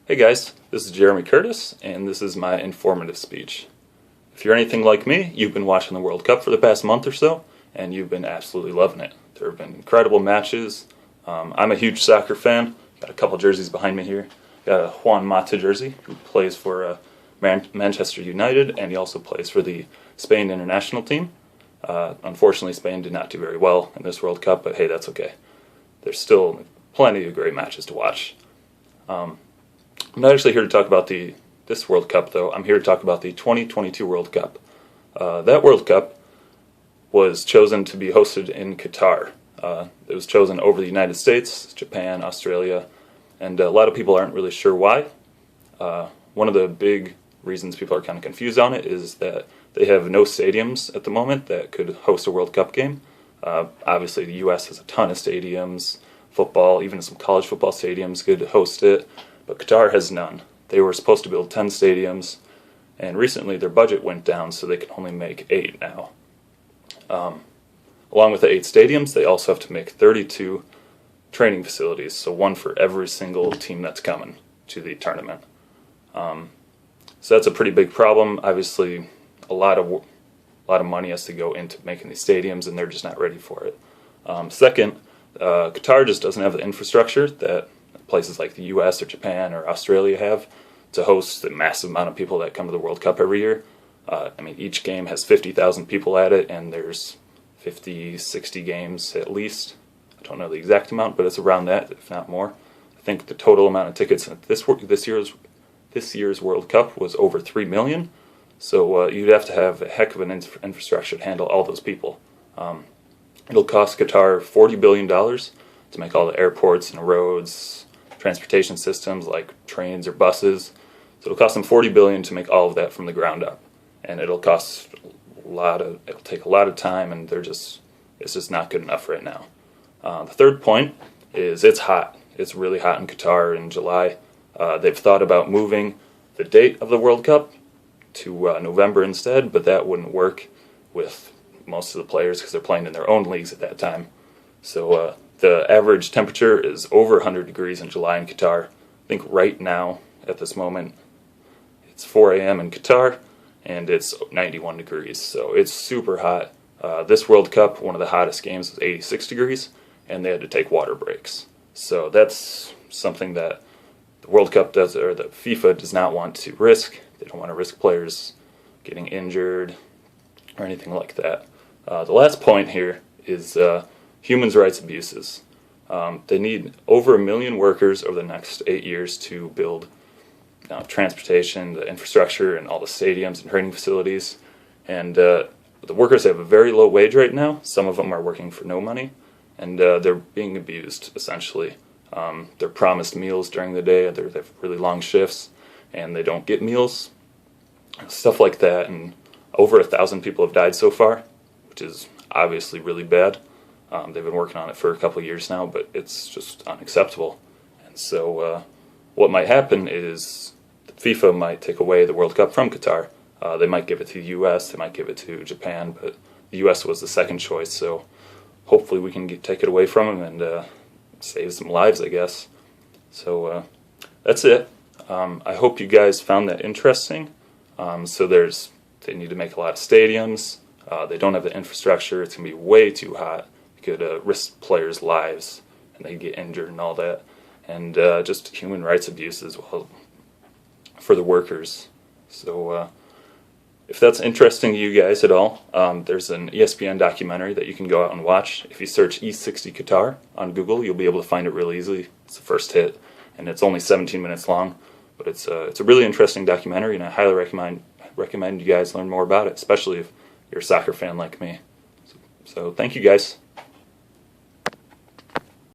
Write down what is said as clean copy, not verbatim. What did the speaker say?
Hey guys, this is Jeremy Curtis, and this is my informative speech. If you're anything like me, you've been watching the World Cup for the past month or so, and you've been absolutely loving it. There have been incredible matches. I'm a huge soccer fan. Got a couple jerseys behind me here. Got a Juan Mata jersey, who plays for Manchester United, and he also plays for the Spain international team. Unfortunately, Spain did not do very well in this World Cup, but hey, that's okay. There's still plenty of great matches to watch. I'm not actually here to talk about this World Cup, though. I'm here to talk about the 2022 World Cup. That World Cup was chosen to be hosted in Qatar. It was chosen over the United States, Japan, Australia, and a lot of people aren't really sure why. One of the big reasons people are kind of confused on it is that they have no stadiums at the moment that could host a World Cup game. Obviously, the U.S. has a ton of stadiums. Football, even some college football stadiums could host it, but Qatar has none. They were supposed to build 10 stadiums, and recently their budget went down, so they can only make 8 now. Along with the 8 stadiums, they also have to make 32 training facilities, so one for every single team that's coming to the tournament. So that's a pretty big problem. Obviously, a lot of money has to go into making these stadiums, and they're just not ready for it. Second, Qatar just doesn't have the infrastructure that places like the U.S. or Japan or Australia have to host the massive amount of people that come to the World Cup every year. Each game has 50,000 people at it, and there's 50, 60 games at least. I don't know the exact amount, but it's around that, if not more. I think the total amount of tickets at this year's World Cup was over 3 million. So you'd have to have a heck of an infrastructure to handle all those people. It'll cost Qatar $40 billion to make all the airports and roads, transportation systems like trains or buses. So it'll cost them $40 billion to make all of that from the ground up, and it'll take a lot of time, and it's just not good enough right now. The third point is it's hot. It's really hot in Qatar in July. They've thought about moving the date of the World Cup to November instead, but that wouldn't work with most of the players because they're playing in their own leagues at that time. So the average temperature is over 100 degrees in July in Qatar. I think right now, at this moment, it's 4 a.m. in Qatar, and it's 91 degrees, so it's super hot. This World Cup, one of the hottest games, was 86 degrees, and they had to take water breaks. So that's something that the World Cup does, or the FIFA does not want to risk. They don't want to risk players getting injured or anything like that. The last point here is human rights abuses. They need over 1 million workers over the next 8 years to build transportation, the infrastructure, and all the stadiums and training facilities. And the workers have a very low wage right now. Some of them are working for no money, and they're being abused, essentially. They're promised meals during the day. They have really long shifts, and they don't get meals. Stuff like that, and over 1,000 people have died so far, which is obviously really bad. They've been working on it for a couple of years now, but it's just unacceptable. And so what might happen is FIFA might take away the World Cup from Qatar. They might give it to the U.S., they might give it to Japan, but the U.S. was the second choice, so hopefully we can take it away from them and save some lives, I guess. So that's it. I hope you guys found that interesting. They need to make a lot of stadiums. They don't have the infrastructure. It's going to be way too hot. It could risk players' lives, and they get injured and all that. And just human rights abuses for the workers. So if that's interesting to you guys at all, there's an ESPN documentary that you can go out and watch. If you search E60 Qatar on Google, you'll be able to find it really easily. It's the first hit, and it's only 17 minutes long. But it's a really interesting documentary, and I highly recommend you guys learn more about it, especially if you're a soccer fan like me. So thank you guys.